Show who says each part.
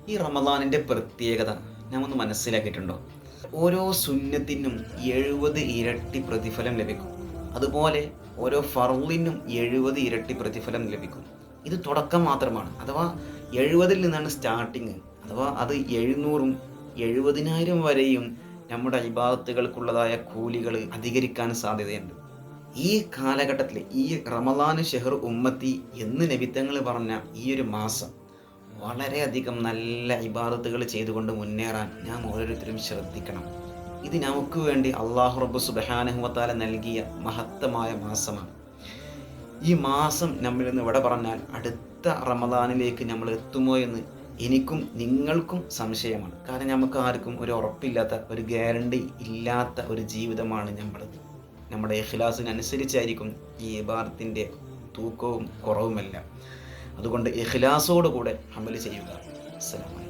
Speaker 1: ഈ റമദാനിൻ്റെ പ്രത്യേകത നാം ഒന്ന് മനസ്സിലാക്കിയിട്ടുണ്ടോ? ഓരോ സുന്നത്തിനും 70 ഇരട്ടി പ്രതിഫലം ലഭിക്കും. അതുപോലെ ഓരോ ഫർളിനും 70 ഇരട്ടി പ്രതിഫലം ലഭിക്കും. ഇത് തുടക്കം മാത്രമാണ്. അഥവാ 70-ൽ നിന്നാണ് സ്റ്റാർട്ടിങ്. അഥവാ അത് 700-ഉം 70,000 വരെയും നമ്മുടെ ഇബാദത്തുകൾക്കുള്ളതായ കൂലികൾ അധികരിക്കാൻ സാധ്യതയുണ്ട്. ഈ കാലഘട്ടത്തിൽ ഈ റമളാൻ ഷെഹ്ർ ഉമ്മത്തി എന്ന് നബി തങ്ങൾ പറഞ്ഞ ഈ ഒരു മാസം വളരെയധികം നല്ല ഇബാദത്തുകൾ ചെയ്തുകൊണ്ട് മുന്നേറാൻ നാം ഓരോരുത്തരും ശ്രദ്ധിക്കണം. ഇത് നമുക്ക് വേണ്ടി അല്ലാഹു റബ്ബ് സുബ്ഹാനഹു വ തആല നൽകിയ മഹത്തമായ മാസമാണ്. ഈ മാസം നമ്മിൽ നിന്ന് വിട പറഞ്ഞാൽ അടുത്ത റമദാനിലേക്ക് നമ്മൾ എത്തുമോ എന്ന് എനിക്കും നിങ്ങൾക്കും സംശയമാണ്. കാരണം നമുക്ക് ആർക്കും ഒരു ഉറപ്പില്ലാത്ത, ഒരു ഗ്യാരണ്ടി ഇല്ലാത്ത ഒരു ജീവിതമാണ് നമ്മുടേത്. നമ്മുടെ ഇഖ്ലാസിനനുസരിച്ചായിരിക്കും ഈ ഇബാദത്തിൻ്റെ തൂക്കവും കുറവുമെല്ലാം. അതുകൊണ്ട് ഇഖ്ലാസോട് കൂടെ അമൽ ചെയ്യുക. അസ്സലാമു അലൈക്കും.